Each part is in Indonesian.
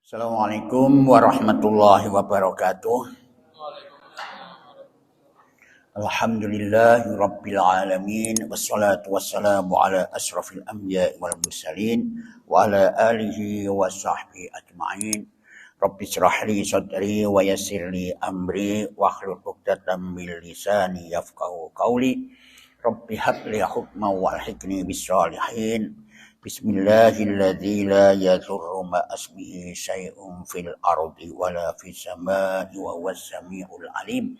Assalamualaikum warahmatullahi wabarakatuh. Alhamdulillahi rabbil alamin. Wassalatu wassalamu ala asrafil anbiya'i wal mursalin wa ala alihi wa sahbihi ajma'in. Rabbi shrah li sadri wa yassir li amri wa hlul 'uqdatam min lisani yafqahu qawli. Rabbi hab li hukman walhiqni bis shalihin. Bismillahilladzi la yadurru ma asmihi syai'un fil ardi wala fis samai wa huwas samiul alim.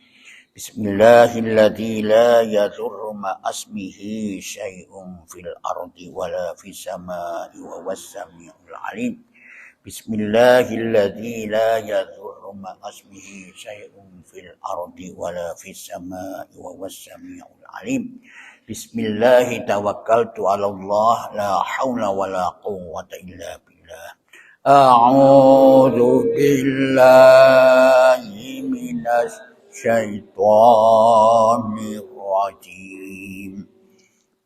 Bismillahilladzi la yadurru ma asmihi syai'un fil ardi wala fis samai wa huwas samiul alim. Bismillahilladzi la yadurru ma asmihi syai'un fil ardi wala fis samai wa huwas samiul alim. Bismillahi tawakkaltu ala Allah la haula wa la quwwata illa billah. A'udzu billahi minasy syaithanir rajim.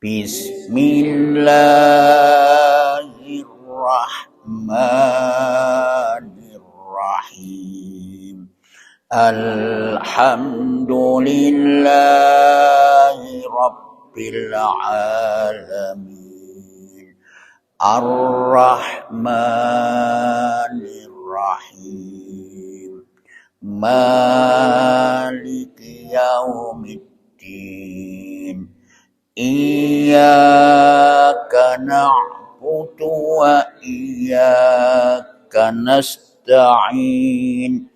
Bismillahirrahmanirrahim. Alhamdulillahi rabbil alamin. Ar-Rahmanir Rahim. Maliki yaumiddin. Iyyaka na'budu wa iyyaka nasta'in.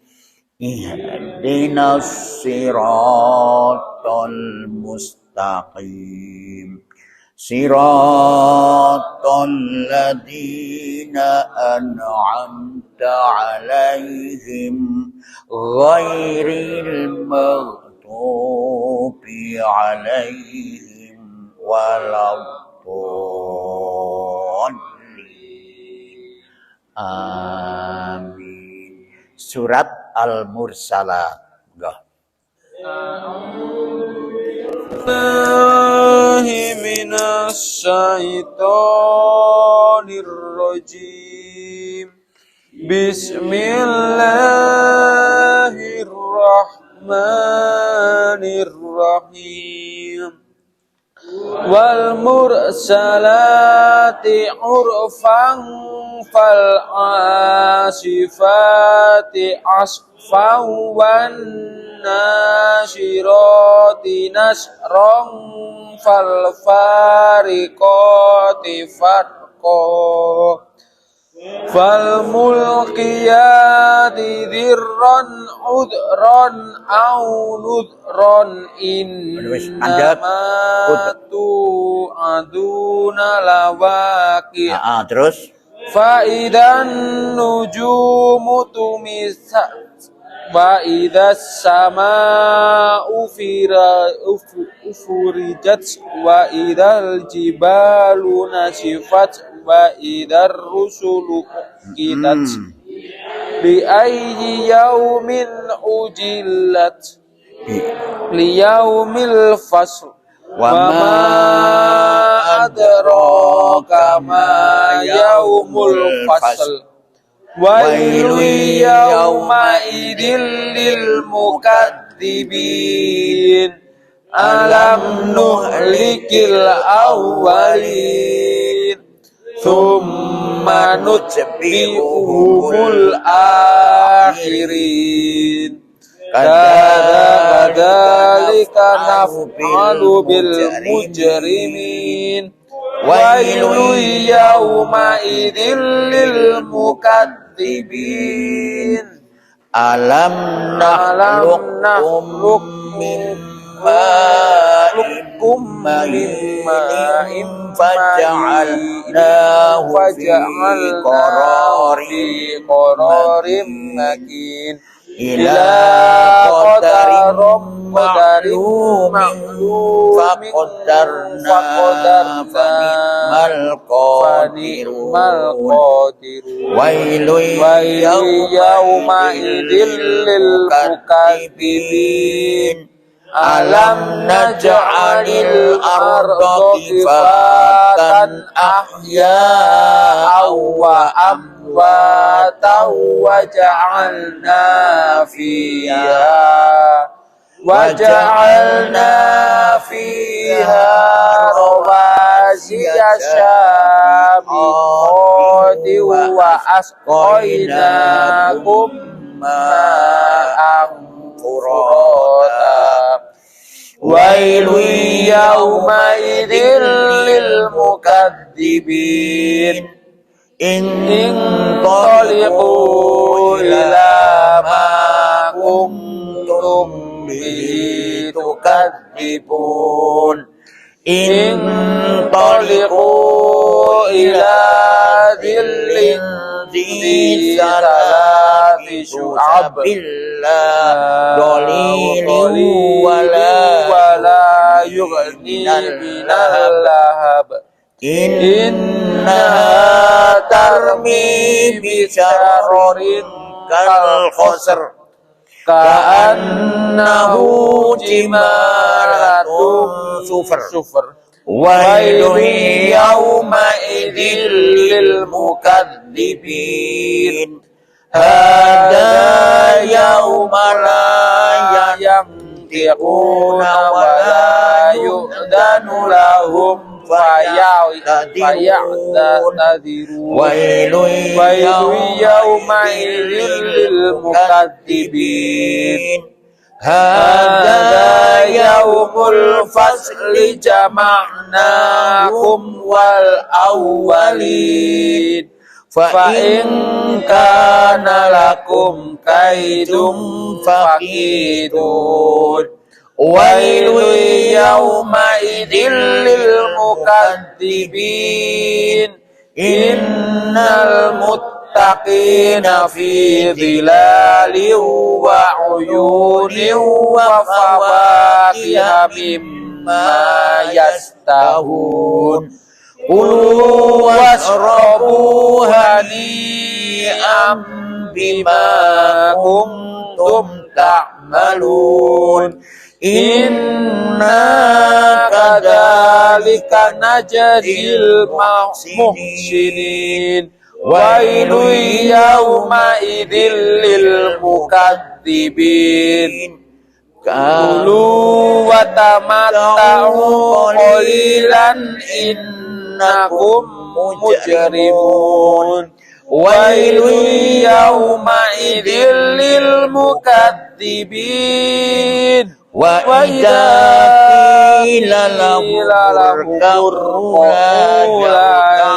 Ihdinas siratal mustaqim. Siratal ladzina an'amta 'alaihim ghairil maghdubi 'alaihim waladdallin. Amin. Surat Al-Mursalat. Minasyaitonir rajim. Bismillahirrahmanirrahim. Wal mursalati urfan fal asifati asfan wan nasyirati nasran fal fariqati farqa fal mulqiyati dzirran udran au nudran innama tu'aduna lawaqi. Terus fa idan nujumu tumisat wa idas sama'u furijat wa idal jibalu nasifat wa idar rusulu uqitat bi ayyi yaumin ujillat li yaumil fasl wa ma adraka ma yaumul fasl. Wailu yawma idil lil mukadzibin. Alam nuhlikil awwalin thumma nutbi'uhumul akhirin. Kadzalika naf'alu bil mujrimin. Wailu yawma idil lil mukadzibin. Alam nakhluqkum min ma'in faja'alnahu fi qararin makin ila qadarin ma'lumin faqaddarna fani'mal qadirun. Wailu yawma idil lil mukazzibin. Alam naj'alil arda kifatan ahya'aw wa amwatan wa ja'alna fiha rawasiya syabiqati wa asqainakum ma'an furata. Wailun yawma idzil lil mukadzibin. Intaliqu ila ma kuntum bihi tukadzibun. Intaliqu ila dzillin dzi salati syu'ab dolili wala yughni minal lahab. Inna tarmi bisyararin kal khosr ka'annahu jimalatun sufr. Wailun yawma idzil lil mukadzibin. Hada yawma la yantiquna wa la yu'danu lahum faya'tadzirun. Wailun yawma idzil lil mukadzibin. Hada yaumul fasli jama'nakum wal awwalin. Fa in kana lakum kaidum faqidun. Wailun yawma idzil lil mukadzibin. Innal muttaqina fi dhilalin wa uyunin wa fawakiha mimma yastahun. Kulu washrabu hani'an bima kuntum ta'malun. Inna kadzalika najzil muhsinin. Wailun yawma idzil lil mukadzibin. Kulu wa tamatta'u qalilan innakum mujrimun. Wailun yawma idzil lil mukadzibin. Wa idza qila lahum la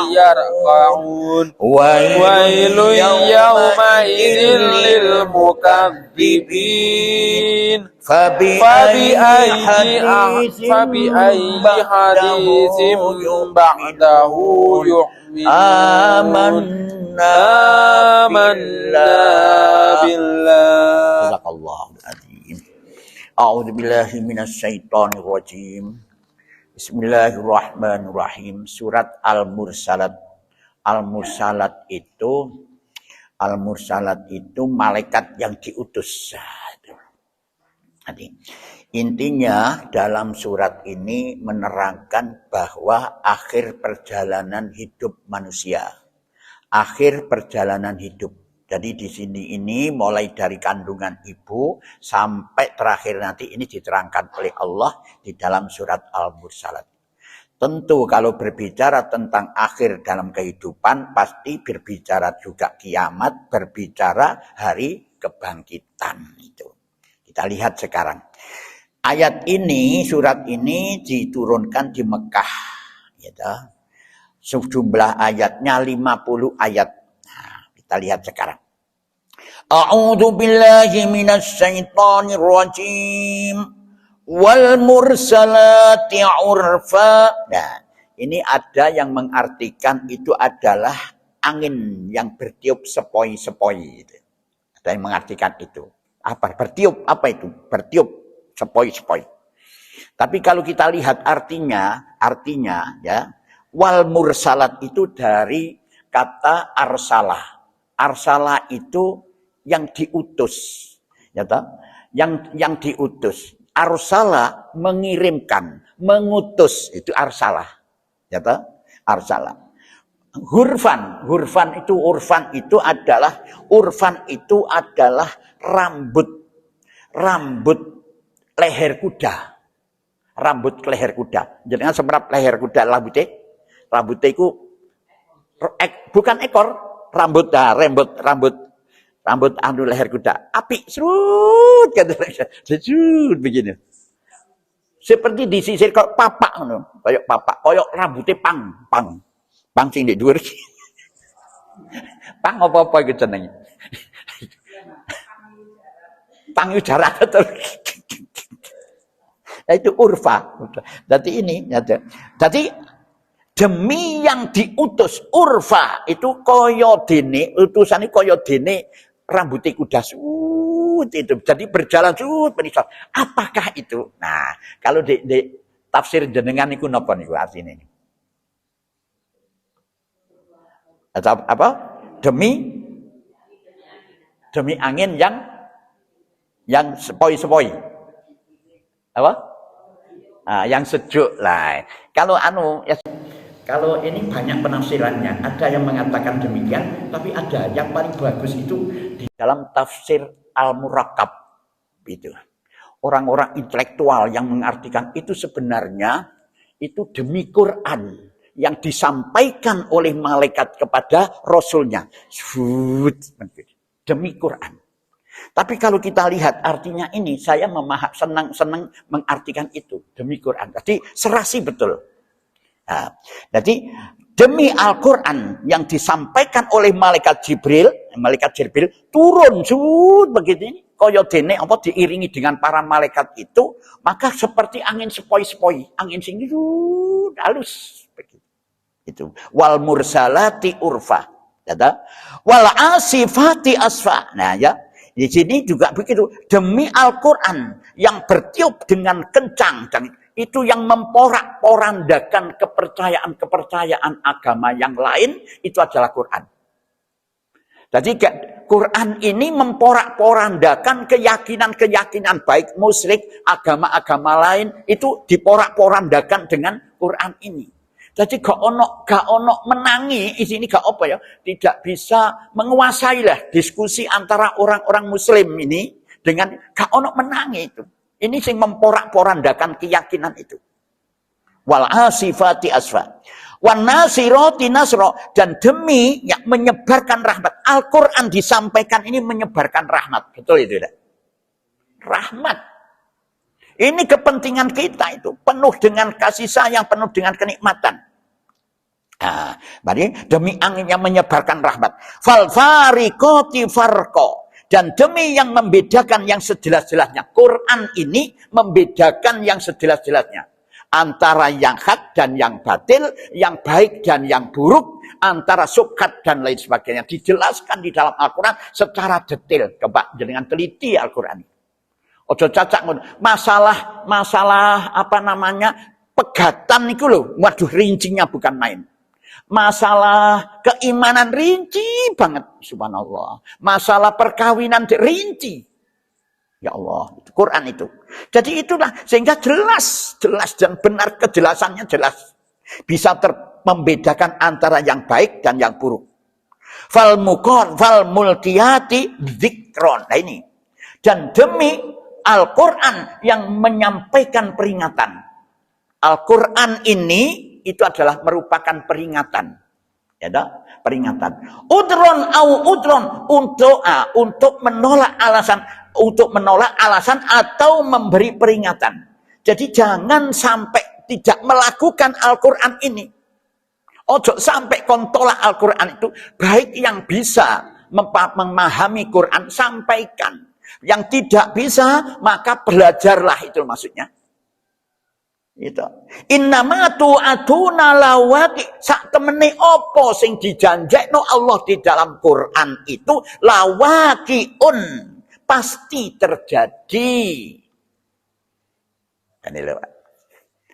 yarqa'un. Wailun yawma idzil lil mukadzibin. Fabi ayyi haditsin ba'dahu yu'minun. Amanna billah. Jazakallahu adzim. A'udzu billahi minasyaitonir rajim. Bismillahirrahmanirrahim. Surat Al-Mursalat. Al-Mursalat itu malaikat yang diutus. Jadi, intinya dalam surat ini menerangkan bahwa akhir perjalanan hidup manusia. Akhir perjalanan hidup. Jadi di sini ini mulai dari kandungan ibu sampai terakhir nanti ini diterangkan oleh Allah di dalam surat Al-Mursalat. Tentu kalau berbicara tentang akhir dalam kehidupan pasti berbicara juga kiamat, berbicara hari kebangkitan itu. Kita lihat sekarang. Ayat ini, surat ini diturunkan di Mekah. Gitu. Sejumlah ayatnya 50 ayat. Nah, kita lihat sekarang. A'udzu billahi minasyaitonir rajim. Wal mursalati urfa. Nah, ini ada yang mengartikan itu adalah angin yang bertiup sepoi-sepoi. Ada yang mengartikan itu. Apa? Bertiup, apa itu? Bertiup sepoi-sepoi. Tapi kalau kita lihat artinya ya, wal mursalat itu dari kata arsalah. Arsalah itu yang diutus. Ya toh? Yang diutus. Arsala mengirimkan, mengutus, itu arsala. Ya toh? Arsala. Urfan itu adalah rambut leher kuda. Rambut leher kuda. Jadi kan semerap leher kuda rambutnya itu bukan ekor, rambut anu leher kuda. Api serut begini. Seperti disisir kok papak ngono, koyok rambutnya pang sing ndek dhuwur. Pang apa-apa iku jenenge. Pangudara betul. Itu urfa. Jadi demi yang diutus urfa itu kaya dene utusane kaya dene rambutnya kuda itu. Jadi berjalan menisal. Apakah itu? Nah, kalau di tafsir jenengan iku napa niku artine? Apa? Demi angin yang sepoi-sepoi. Apa? Yang sejuk lah. Kalau ini banyak penafsirannya. Ada yang mengatakan demikian, tapi ada yang paling bagus itu di dalam tafsir Al-Murakkab itu. Orang-orang intelektual yang mengartikan itu sebenarnya itu demi Quran yang disampaikan oleh malaikat kepada rasulnya. Demi Quran. Tapi kalau kita lihat artinya ini, saya senang mengartikan itu demi Quran. Jadi serasi betul. Nah, jadi demi Al-Quran yang disampaikan oleh malaikat Jibril turun begini, kaya dene apa diiringi dengan para malaikat itu, maka seperti angin sepoi-sepoi, angin sing halus begitu. Itu wal mursalati urfa, wal asifati asfa. Nah ya, di sini juga begitu, demi Al-Quran yang bertiup dengan kencang dan itu yang memporak-porandakan kepercayaan agama yang lain, itu adalah Quran. Jadi Quran ini memporak-porandakan keyakinan baik musyrik, agama-agama lain itu diporak-porandakan dengan Quran ini. Jadi gak ono menangi, di sini gak apa ya, tidak bisa menguasai lah diskusi antara orang-orang Muslim ini dengan gak ono menangi itu. Ini sing memporak-porandakan keyakinan itu. Wal asifati asfa. Wan nasirati nasra, dan demi yang menyebarkan rahmat. Al-Quran disampaikan ini menyebarkan rahmat. Betul itu tidak? Rahmat. Ini kepentingan kita itu. Penuh dengan kasih sayang, penuh dengan kenikmatan. Nah, berarti demi angin yang menyebarkan rahmat. Fal fariqati farqa. Dan demi yang membedakan yang sejelas-jelasnya. Quran ini membedakan yang sejelas-jelasnya. Antara yang hak dan yang batil, yang baik dan yang buruk, antara subhat dan lain sebagainya. Dijelaskan di dalam Al-Quran secara detail. Coba dengan teliti Al-Quran. Ojo cacak masalah apa namanya pegatan itu loh. Waduh, rincinya bukan main. Masalah keimanan rinci banget, subhanallah. Masalah perkawinan rinci. Ya Allah, itu Quran itu. Jadi itulah sehingga jelas dan benar, kejelasannya jelas. Bisa membedakan antara yang baik dan yang buruk. Fal mulkiyati dzikron. Nah ini. Dan demi Al-Quran yang menyampaikan peringatan. Al-Quran ini itu adalah merupakan peringatan. Ya dah, peringatan. Udron untuk menolak alasan atau memberi peringatan. Jadi jangan sampai tidak melakukan Al-Quran ini. Ojo sampai kontolak Al-Quran itu. Baik yang bisa memahami Quran, sampaikan. Yang tidak bisa, maka belajarlah, itu maksudnya. Itu. Innama tu'atuna lawaqi, sak temene apa sing dijanjekno Allah di dalam Quran itu lawaqiun, pasti terjadi. Ini loh.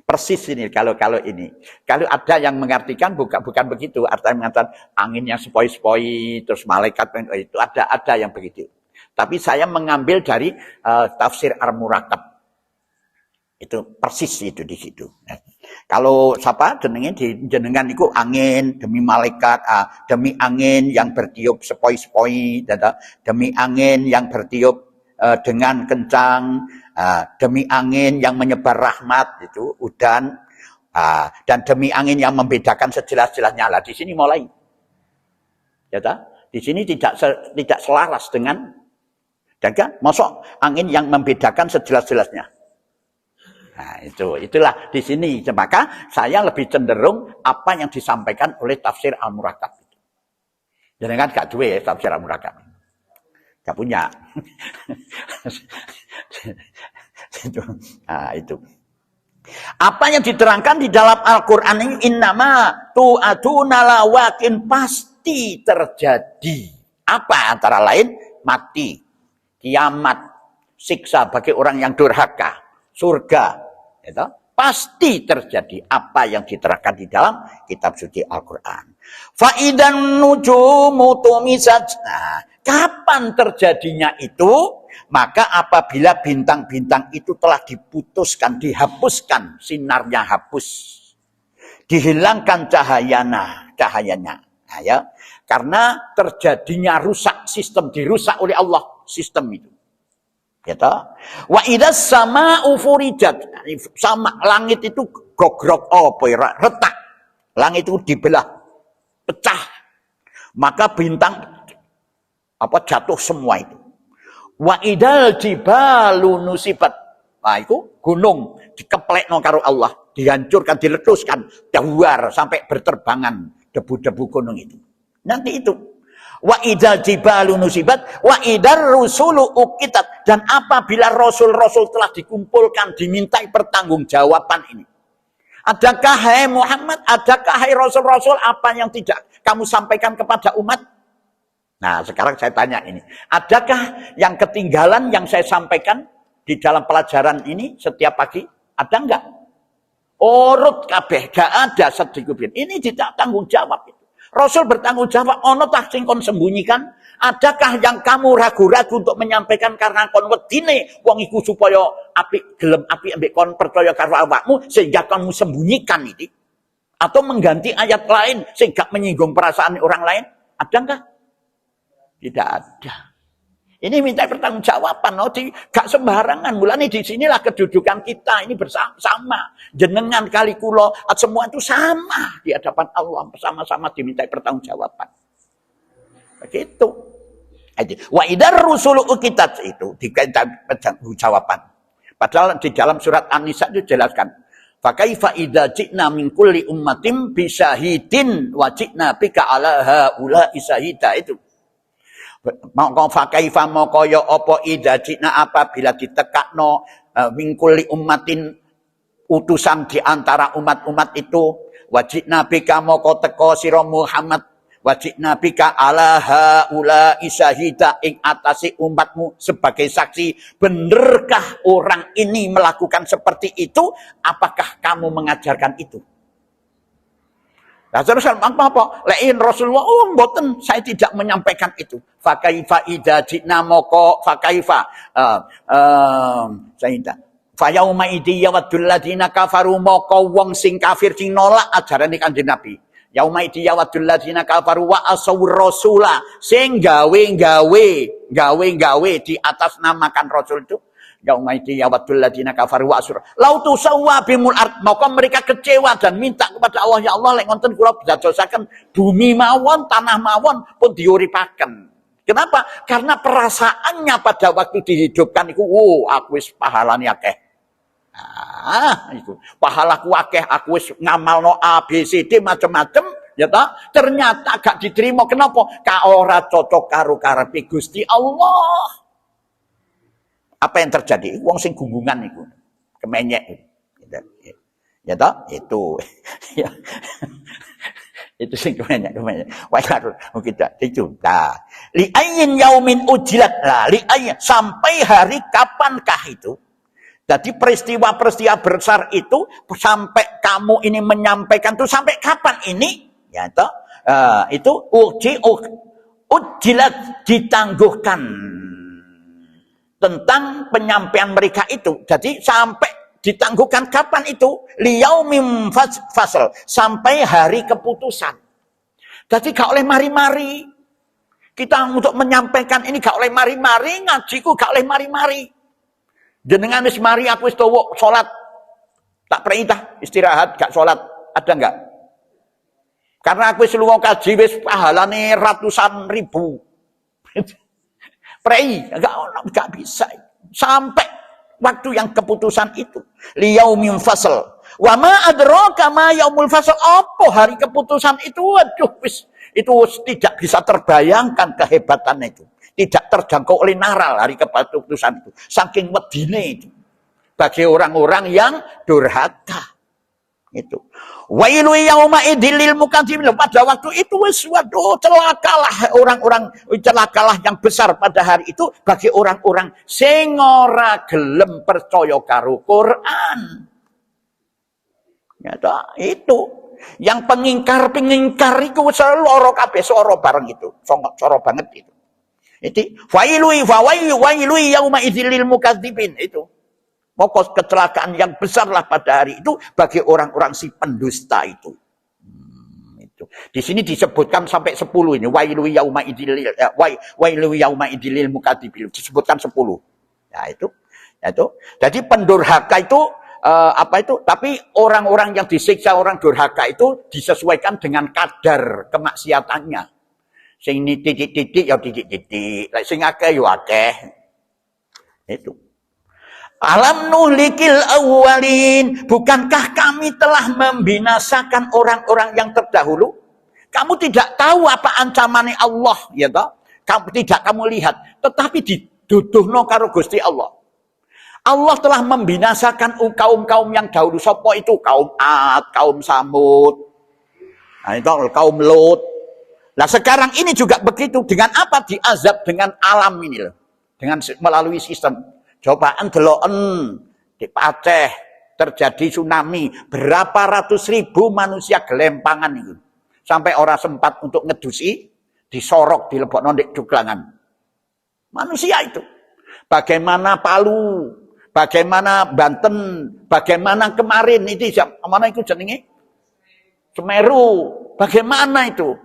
Persis ini kalau ini. Kalau ada yang mengartikan bukan begitu, artinya mengatakan angin yang sepoi-sepoi terus malaikat itu ada yang begitu. Tapi saya mengambil dari tafsir Al-Murakkab. Itu persis itu di situ. Kalau siapa jenengan itu angin demi malaikat, demi angin yang bertiup sepoi-sepoi, demi angin yang bertiup dengan kencang, demi angin yang menyebar rahmat itu udan, dan demi angin yang membedakan sejelas-jelasnya. Lah di sini mulai, di sini tidak selaras dengan, dan kan, masuk angin yang membedakan sejelas-jelasnya. Nah, itulah di sini. Maka saya lebih cenderung apa yang disampaikan oleh tafsir Al-Murakkab. Jangan gak duwe ya tafsir Al-Murakkab. Gak punya. Nah, itu. Apa yang diterangkan di dalam Al-Quran ini, innama tu'aduna lawakin, pasti terjadi. Apa antara lain? Mati, kiamat, siksa bagi orang yang durhaka, surga. Itu pasti terjadi apa yang diterangkan di dalam kitab suci Al-Quran. Faidan nujumu tumisat. Nah, kapan terjadinya itu? Maka apabila bintang-bintang itu telah diputuskan, dihapuskan, sinarnya hapus, dihilangkan cahayanya. Nah, ya, karena terjadinya rusak sistem, dirusak oleh Allah sistem itu. Gitu. Wa idas sama ufurijat, sama langit itu gogrok retak, langit itu dibelah, pecah, maka bintang jatuh semua itu. Wa idal jibalu nusibat, nah itu gunung dikeplekno karo Allah, dihancurkan, diletuskan, dawar sampai berterbangan debu-debu gunung itu. Nanti itu. Wa idal jibalu nusibat wa idar rusulu uqitat, dan apabila rasul-rasul telah dikumpulkan, dimintai pertanggungjawaban ini. Adakah hai Muhammad, adakah hai rasul-rasul apa yang tidak kamu sampaikan kepada umat? Nah, sekarang saya tanya ini, adakah yang ketinggalan yang saya sampaikan di dalam pelajaran ini setiap pagi? Ada enggak? Urut kabeh, gak ada sedikit pun. Ini tidak tanggung jawab itu. Rasul bertanggung jawab, ono tak sing kon sembunyikan? Adakah yang kamu ragu-ragu untuk menyampaikan karena kon wedine wong iku supaya api gelem api ambek kon percaya karo awakmu sehingga kamu sembunyikan itu? Atau mengganti ayat lain sehingga menyinggung perasaan orang lain? Ada enggak? Tidak ada. Ini minta pertanggungjawaban, gak sembarangan. Mulane di sinilah kedudukan kita ini bersama. Jenengan kali kulo, semua itu sama di hadapan Allah, sama-sama diminta pertanggungjawaban. Begitu. Wa idar rusulu uqitat, itu diminta pertanggungjawaban. Padahal di dalam surat An-Nisa itu jelaskan, fa kaifa idza ji'na min kulli ummatin bi syahidin wa ji'na bika ala haula syahida, itu. Maka fakaifa maka ya apa idajina apabila ditekakno mingkuli ummatin, utusan di antara umat-umat itu, wajibna bika maka teka sira Muhammad, wajibna bika ala haula syahida, ing atasi umatmu sebagai saksi. Benarkah orang ini melakukan seperti itu? Apakah kamu mengajarkan itu? Nah, terus apa? Lain Rasulullah, mboten, saya tidak menyampaikan itu. Fakaifa idza ji'na moko fakaifa sayida. Fa yauma idzi yawaddul ladina kafaru moko wong sing kafir sing nolak ajarane Kanjeng Nabi. Yauma idzi yawaddul ladina kafaru wa asawur rasula, sing gawe di atas namakan Rasul itu. Yaumaiti yawaddul ladina kafaru wa asur lau tusawwa bimul ard, maka mereka kecewa dan minta kepada Allah, ya Allah lek ngoten kula dadosaken bumi mawon, tanah mawon pun diuripaken. Kenapa? Karena perasaannya pada waktu dihidupkan itu, aku wis pahalane akeh. Itu pahalaku akeh, aku wis ngamalno A B C D macam-macam, ya ta? Ternyata gak diterima. Kenapa? Ka ora cocok karo karepe Gusti Allah. Apa yang terjadi? Wong sing gunggungan itu, kemenyek. Ya toh? Itu. Itu sing kemenyek. Wah, kita itu. Nah, li ayyin yaumin ujilat. Lah, li ayyin, sampai hari kapankah itu? Jadi peristiwa-peristiwa besar itu sampai kamu ini menyampaikan itu sampai kapan ini? Ya toh? Itu ujilat, ditangguhkan tentang penyampaian mereka itu. Jadi sampai Ditangguhkan kapan itu? Liyaumim fasl, sampai hari keputusan. Jadi gak oleh mari-mari. Kita untuk menyampaikan ini gak oleh mari-mari, ngajiku gak oleh mari-mari. Jenengan wis mari aku wis tuwuk salat. Tak perintah istirahat gak salat. Ada enggak? Karena aku wis lunga kaji wis pahalane ratusan ribu. Prei, enggak bisa. Sampai waktu yang keputusan itu. Liyaumil fasl. Wa ma adraka ma yaumul fasl. Apa hari keputusan itu? Waduh, wis itu tidak bisa terbayangkan kehebatannya itu. Tidak terjangkau oleh naral hari keputusan itu. Saking wedine itu. Bagi orang-orang yang durhaka. Itu. Wailu yauma idzil lil mukadzimin. Pada waktu itu wis waduh celakalah orang-orang, celakalah yang besar pada hari itu bagi orang-orang sing ora gelem percaya karo Quran. Ya toh, itu. Yang pengingkar itu loro kabeh soro bareng itu. Soro banget itu. Itu wailu yauma idzil lil mukadzimin itu. Pokok kecelakaan yang besarlah pada hari itu bagi orang-orang si pendusta itu. Itu. Di sini disebutkan sampai 10 ini. Wailu yauma idzil mukadzibin. Disebutkan 10. Ya itu. Ya itu. Jadi pendurhaka itu apa itu? Tapi orang-orang yang disiksa orang durhaka itu disesuaikan dengan kadar kemaksiatannya. Sing ini titik-titik ya titik-titik. Sing akeh ya akeh. Itu. Alam nuhlikil awwalin. Bukankah kami telah membinasakan orang-orang yang terdahulu? Kamu tidak tahu apa ancamannya Allah, ya toh? Kamu lihat, tetapi diduduhno karo Gusti Allah. Allah telah membinasakan kaum-kaum yang dahulu. Sopo itu? Kaum Ad, kaum Samud. Nah, itu kaum Lot. Nah, sekarang ini juga begitu. Dengan apa? Diazab dengan alam ini loh. Dengan melalui sistem. Cobaan deloken di Aceh terjadi tsunami, berapa ratus ribu manusia gelempangan itu. Sampai orang sempat untuk ngedusi, disorok, dilebokno ndek juglangan. Manusia itu. Bagaimana Palu, bagaimana Banten, bagaimana kemarin itu mana itu jenenge? Semeru. Bagaimana itu?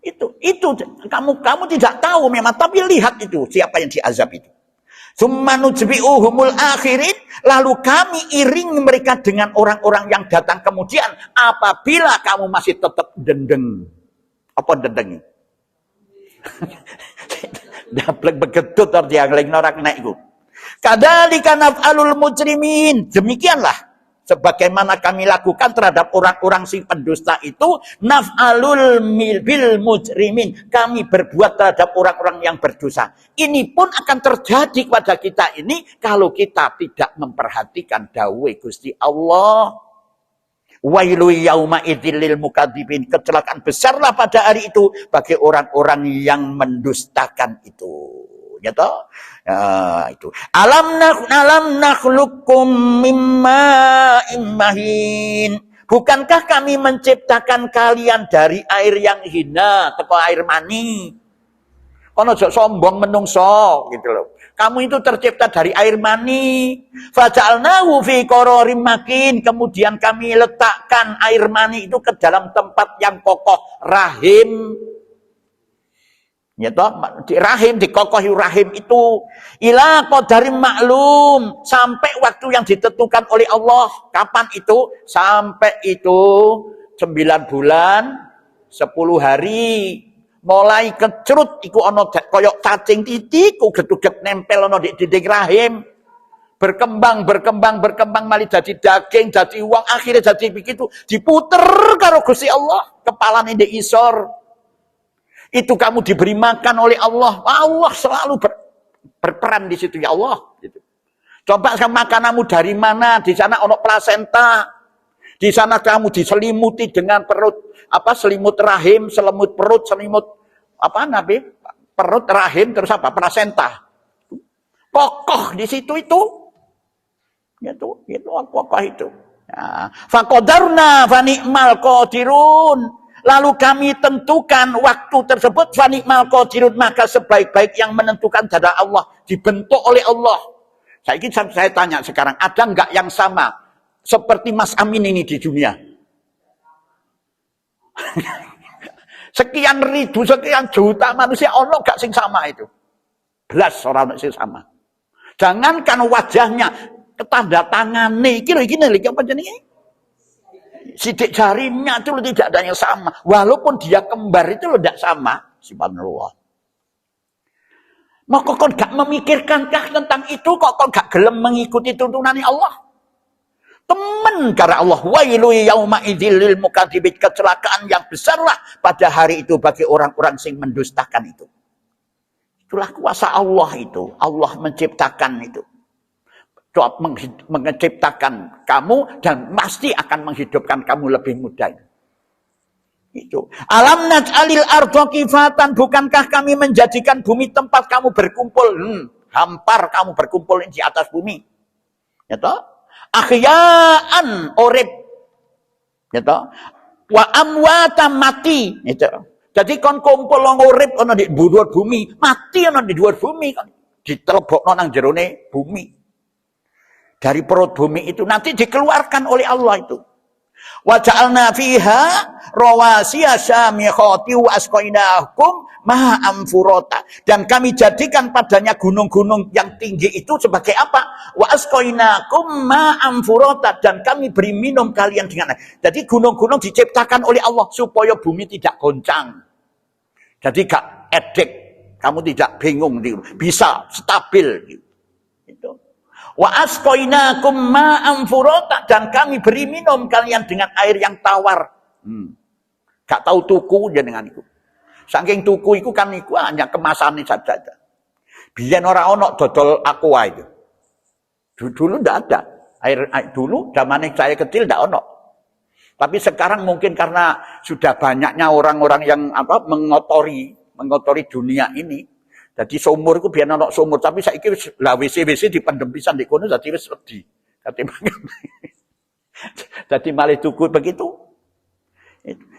Itu kamu tidak tahu memang, tapi lihat itu siapa yang diazab itu. Tsumma nutbi'uhumul akhirin, lalu kami iringi mereka dengan orang-orang yang datang kemudian apabila kamu masih tetap dendeng. Apa dendeng? Daplek begedut dia ngeling norak naik iku. Kadzalika naf'alul mujrimin. Demikianlah sebagaimana kami lakukan terhadap orang-orang si pendusta itu, naf'alul bil mujrimin, kami berbuat terhadap orang-orang yang berdosa. Ini pun akan terjadi kepada kita ini kalau kita tidak memperhatikan dawuh Gusti Allah. Wailu yauma idzil lil mukadzibin, kecelakaan besarlah pada hari itu bagi orang-orang yang mendustakan itu. Ya toh? Itu. Alam nakhluqukum mimma immahin. Bukankah kami menciptakan kalian dari air yang hina, teko air mani? Kono aja sombong menungso gitu loh. Kamu itu tercipta dari air mani. Faja'alnahu fi qararim makin. Kemudian kami letakkan air mani itu ke dalam tempat yang kokoh, rahim. Ya toh, di rahim, dikokohi rahim itu ila qadarim maklum, sampai waktu yang ditentukan oleh Allah. Kapan itu? Sampai itu 9 bulan 10 hari. Mulai kecrut iku ana koyok cacing titik ku gedugek nempel ana di dinding rahim. Berkembang mali jadi daging, jadi uang, akhirnya jadi begitu diputer karo Gusti Allah, kepalane ndek isor. Itu kamu diberi makan oleh Allah. Allah selalu berperan di situ, ya Allah. Gitu. Coba makananmu dari mana? Di sana ono plasenta. Di sana kamu diselimuti dengan perut, selimut rahim, selimut perut, selimut perut rahim, terus plasenta. Kokoh di situ itu. Itu kokoh itu. Nah, faqadarna fa ni'mal qadirun. Lalu kami tentukan waktu tersebut, fanikmal qadirun, maka sebaik-baik yang menentukan adalah Allah, dibentuk oleh Allah. Saya tanya sekarang, ada enggak yang sama seperti Mas Amin ini di dunia? Sekian ribu, sekian juta manusia, ono gak sing sama itu? Belas orang sing sama. Jangankan wajahnya, ketanda tangannya, gini apa jenenge? Sidik jarinya itu tidak ada yang sama. Walaupun dia kembar itu tidak sama. Subhanallah. Mau kok gak memikirkankah tentang itu? Kok gak gelem mengikuti tuntunan Allah? Temen karena Allah, wailu yauma idzil lil mukadzibin, kecelakaan yang besarlah pada hari itu bagi orang-orang yang mendustakan itu. Itulah kuasa Allah itu. Allah menciptakan itu. Menciptakan kamu dan pasti akan menghidupkan kamu lebih mudah. Itu. Alam naj'alil ardha kifatan, bukankah kami menjadikan bumi tempat kamu berkumpul? Hampar kamu berkumpul di atas bumi. Ya toh? Ahya'an urip, gitu. Wa amwatan mati, gitu. Jadi kon kumpul wong urip ana di dhuwur bumi, mati ana di dhuwur bumi kan. Ditelebokno nang jerone bumi. Dari perut bumi itu nanti dikeluarkan oleh Allah itu. Wa ja'alna fiha rawasiya syamikhati wa asqainakum ma'am furata, dan kami jadikan padanya gunung-gunung yang tinggi itu sebagai apa? Wa asqainakum ma'am furata, dan kami beri minum kalian dengan air. Jadi gunung-gunung diciptakan oleh Allah supaya bumi tidak goncang. Jadi gak edek, kamu tidak bingung, bisa stabil gitu. Wa asqainakum ma'am furata, dan kami beri minum kalian dengan air yang tawar. Gak tahu tuku jenengan itu. Saking tuku itu kan iku hanya kemasan saja. Biyen ora ono dodol aqua itu. Dulu ndak ada. Air dulu zaman saya kecil ndak ono. Tapi sekarang mungkin karena sudah banyaknya orang-orang yang mengotori dunia ini. Jadi sumur itu biar ono sumur, tapi saiki lah WC dipendem pisan di kono dadi wis wedi. Jadi malah tuku begitu.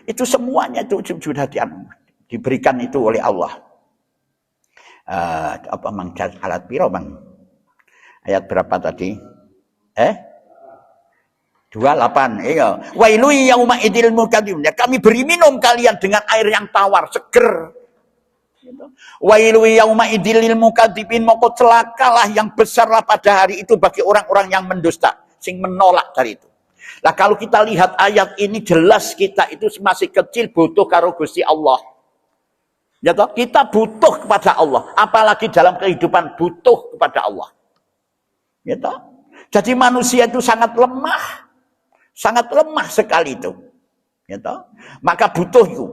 Itu semuanya itu sudah diberikan itu oleh Allah. Apa mang alat piro bang? Ayat berapa tadi? 28. Iya. Wailu yauma idil mukadzibin. Kami beri minum kalian dengan air yang tawar, seger. Wailu yauma idil lil mukadzibin, maka celakalah yang besarlah pada hari itu bagi orang-orang yang mendusta, sing menolak dari itu. Nah kalau kita lihat ayat ini jelas kita itu masih kecil butuh karo Gusti Allah. Ya toh? Kita butuh kepada Allah, apalagi dalam kehidupan butuh kepada Allah. Ya toh? Jadi manusia itu sangat lemah sekali itu. Ya toh? Maka butuh itu.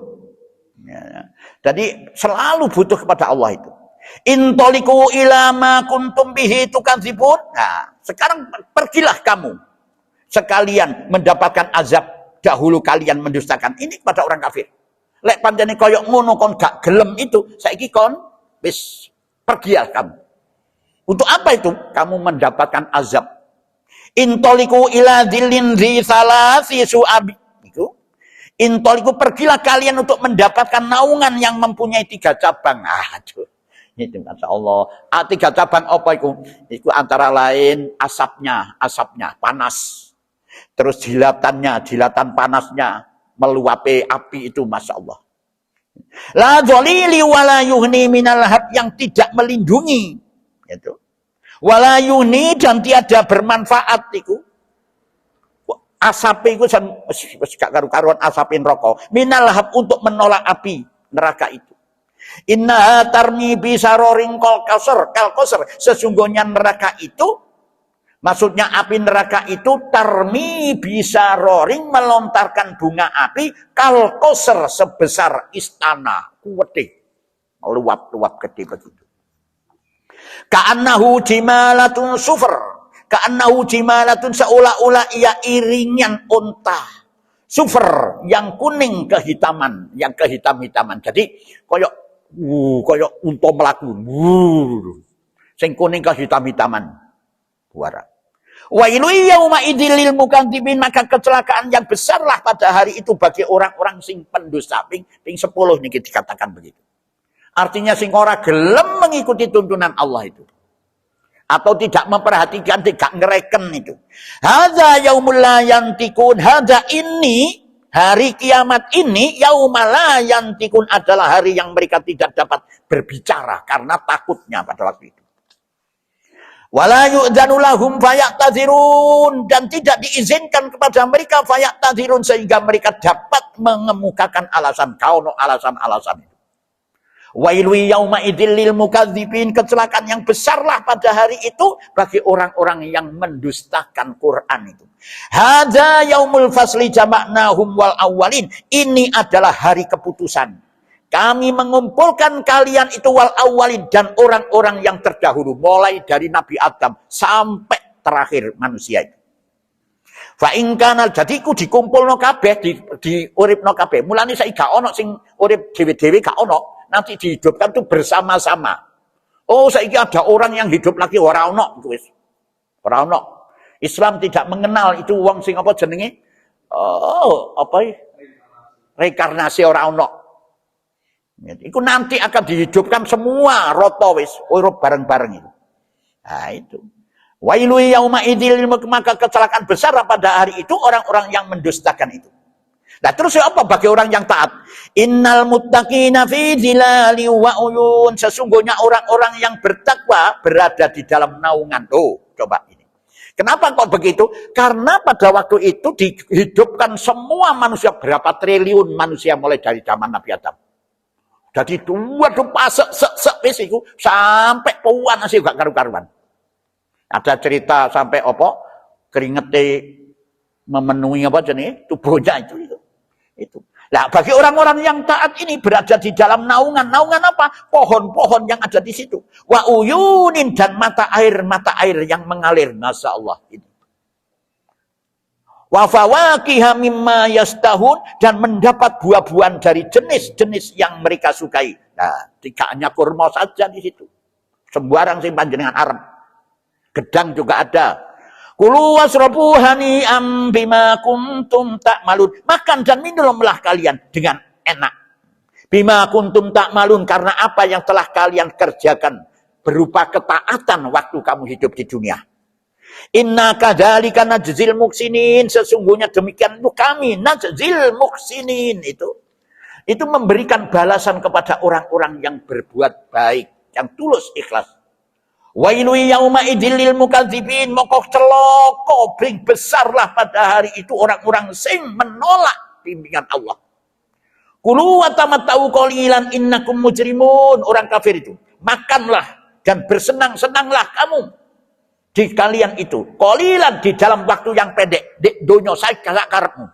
Ya. Jadi selalu butuh kepada Allah itu. Intoliku ilama kuntum bihi tukadzibun. Nah, sekarang pergilah kamu sekalian mendapatkan azab, dahulu kalian mendustakan ini kepada orang kafir. Lek panjane koyok ngono kon gak gelem itu, saiki kon wis pergilah kamu. Untuk apa itu? Kamu mendapatkan azab. Intoliku ila dzillin dzi salasi su'abi. Itu. Intoliku pergilah kalian untuk mendapatkan naungan yang mempunyai 3 cabang. Aduh. Itu kata Allah. 3 cabang apa itu? Itu antara lain asapnya panas. Terus jilatan panasnya meluapi api itu, masya Allah. La dzalili wala yuhni minal lahab, yang tidak melindungi. Itu. Wala yuhni, dan tiada bermanfaat itu. Asap itu gak karu-karuan asapin rokok. Minal lahab, untuk menolak api neraka itu. Inna tarmi bisaroring kalkosar. Sesungguhnya neraka itu, maksudnya api neraka itu tarmi bisa roring, melontarkan bunga api kalkosar sebesar istana kuwedhe, luap-luap gede begitu. Ka'annahu jimalatun sufur, ka'annahu jimalatun seolah-olah ia iringan unta sufur yang kuning kehitaman, yang kehitam-hitaman. Jadi koyok unta melaku, sing kuning kehitam-hitaman buara. Wa ilu yauma idzil lil mukadzibin, maka kecelakaan yang besarlah pada hari itu bagi orang-orang sing pendusta. Ping 10 niki dikatakan begitu. Artinya sing ora gelem mengikuti tuntunan Allah itu. atau tidak memperhatikan, tidak ngereken itu. Hadza yaumul la yantikun, hadza ini hari kiamat ini, yaumul la yantikun adalah hari yang mereka tidak dapat berbicara karena takutnya pada waktu itu. Wala yu'dzanu lahum faya'tadzirun, dan tidak diizinkan kepada mereka faya'tadzirun sehingga mereka dapat mengemukakan alasan kauno alasan-alasan itu. Wailu yauma idzil lil mukadzibin, kecelakaan yang besarlah pada hari itu bagi orang-orang yang mendustakan Quran itu. Hadza yaumul fasli jama'nahum wal awwalin, ini adalah hari keputusan. Kami mengumpulkan kalian itu wal awalin, dan orang-orang yang terdahulu, mulai dari Nabi Adam sampai terakhir manusia itu. Fa in kana, jadi ku dikumpulno kabeh, di uripno kabeh. Mulane saiki gak ono sing urip dhewe-dhewe, gak ono. Nanti dihidupkan tuh bersama-sama. Oh, saiki ada orang yang hidup lagi, ora ono itu wis. Ora ono. Islam tidak mengenal itu wong sing apa jenenge? Reinkarnasi, ora ono. Itu nanti akan dihidupkan semua roto wis, urip bareng-bareng itu. Nah itu. Wailu yauma idzil, maka kecelakaan besar pada hari itu orang-orang yang mendustakan itu. Nah terus apa bagi orang yang taat? Innal muttaqina fi dzilali wa uyun, sesungguhnya orang-orang yang bertakwa berada di dalam naungan. Oh, coba ini. Kenapa kok begitu? Karena pada waktu itu dihidupkan semua manusia, berapa triliun manusia mulai dari zaman Nabi Adam. Jadi waduh pasek wis iku sampai puan sih gak karu-karuan. Ada cerita sampai apa keringete memenuhi apa jenenge tubuhnya itu. Nah, bagi orang-orang yang taat ini berada di dalam naungan. Naungan apa? Pohon-pohon yang ada di situ. Wa uyunin, dan mata air yang mengalir. Masya Allah ini. Wa fawakiha mimma yastahun, dan mendapat buah-buahan dari jenis-jenis yang mereka sukai. Nah, tidak hanya kurma saja di situ. Sembarang sing panjenengan arep. Gedang juga ada. Kulu wasrabu hani'am bima kuntum ta'malun. Makan dan minumlah kalian dengan enak. Bima kuntum ta'malun, karena apa yang telah kalian kerjakan berupa ketaatan waktu kamu hidup di dunia. Inna kadzalika najzil muhsinin, sesungguhnya demikian itu kami najzil muhsinin, itu memberikan balasan kepada orang-orang yang berbuat baik, yang tulus ikhlas. Wailu yauma idzil lil mukadzibin, moko celaka bring besarlah pada hari itu orang-orang sing menolak bimbingan Allah. Kulu wa tamattau qalilan innakum mujrimun, orang kafir itu. Makanlah dan bersenang-senanglah kamu di kalian itu, qalilan, di dalam waktu yang pendek, di donya sak karepmu.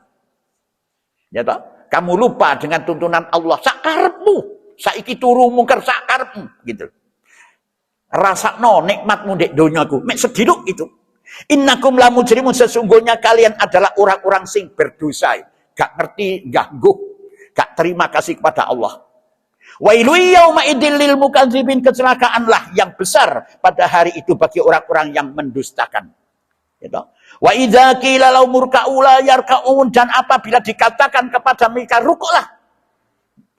Ya toh? Kamu lupa dengan tuntunan Allah sak karepmu. Saiki turu mungkar sak karepmu gitu. Rasakno nikmatmu di donyaku, mek sediluk itu. Innakum la mujrimun, sesungguhnya kalian adalah orang-orang sing berdosa, gak ngerti, ganggu, gak terima kasih kepada Allah. Wailu yauma idzil lil mukadzibin, kecelakaanlah yang besar pada hari itu bagi orang-orang yang mendustakan. Gitu. Wa idza qila lahum murka'u la yarka'un, dan apabila dikatakan kepada mereka rukuklah,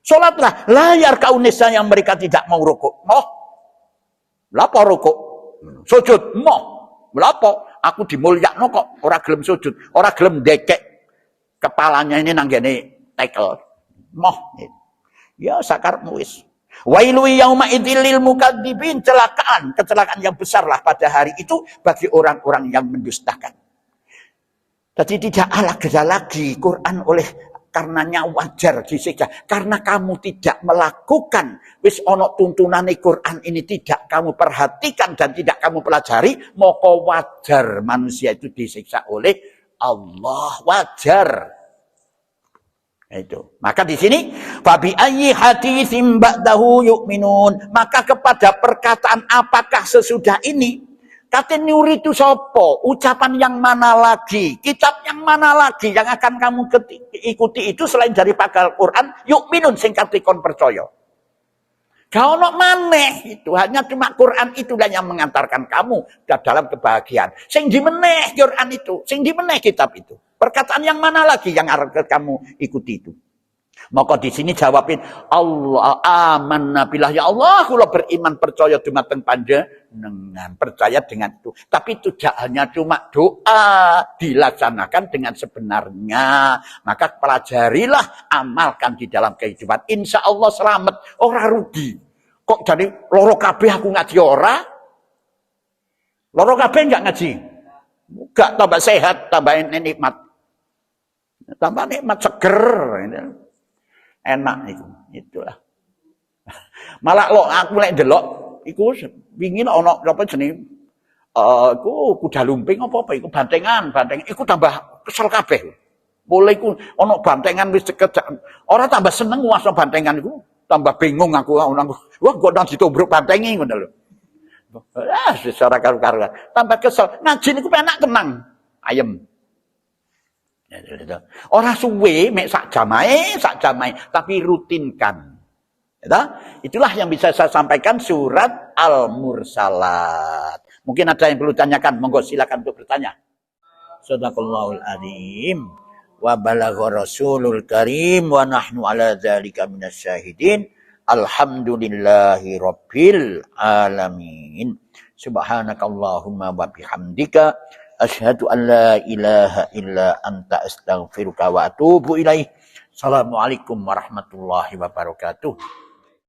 salatlah, la yarka'un, yang mereka tidak mau rukuk. Moh, lapo rukuk? Sujud, moh, lapo? Aku dimulyakno kok ora gelem sujud, ora gelem ndekek kepalanya ini nanggene tekel. Moh. Gitu. Ya sakarmu wis. Wailu yauma idzil lil mukadzibin, kecelakaan yang besarlah pada hari itu bagi orang-orang yang mendustakan. Jadi tidak ada lagi Quran oleh karenanya wajar disiksa karena kamu tidak melakukan wis ono tuntunane Quran ini tidak kamu perhatikan dan tidak kamu pelajari, maka wajar manusia itu disiksa oleh Allah, wajar. Itu. Maka di sini fabi ayyi haditsim ba'dahu yu'minun, maka kepada perkataan apakah sesudah ini, kata nyuri itu sopo, ucapan yang mana lagi, kitab yang mana lagi yang akan kamu ikuti itu selain dari pakal Quran, yu'minun sing katikon percaya. Kau nak maneh itu hanya cuma Quran itulah yang mengantarkan kamu dalam kebahagiaan. Sing dimeneh Quran itu, sing dimeneh kitab itu. Perkataan yang mana lagi yang harus kamu ikuti itu? Maka di sini jawabin Allah amanna billah, ya Allah kula beriman percaya dumateng panjenengan, percaya dengan itu. Tapi itu tidak hanya cuma doa, dilaksanakan dengan sebenarnya. Maka pelajarilah, amalkan di dalam kehidupan. Insya Allah selamat, ora rugi. Kok jadi loro kabeh aku ngaji ora? Loro kabeh enggak ngaji. Enggak, tambah sehat, tambah nikmat. Tambah nikmat seger. Enak itu, itulah. Malah lo aku lek delok iku wingi ana apa jenenge iku kuda lumping apa iku bantengan iku tambah kesel kabeh. Mulai iku ana bantengan wis cekek ora tambah seneng wasno bantengan iku, tambah bingung aku wah kok nang ditobruk bantengi ngono lho. Secara karu-karuan tambah kesel. Ngaji niku penak tenang, ayem. Orang suwe mek sak jamae, tapi rutinkan. Itulah yang bisa saya sampaikan surat Al-Mursalat. Mungkin ada yang perlu tanyakan, monggo silakan untuk bertanya. Shadaqallahul adzim wa balagha rasulul karim wa nahnu ala dzalika minasyahidin. Alhamdulillahi rabbil alamin. Subhanakallahumma wa bihamdika asyhadu an la ilaha illa anta astaghfiruka wa atubu ilaih. Assalamualaikum warahmatullahi wabarakatuh.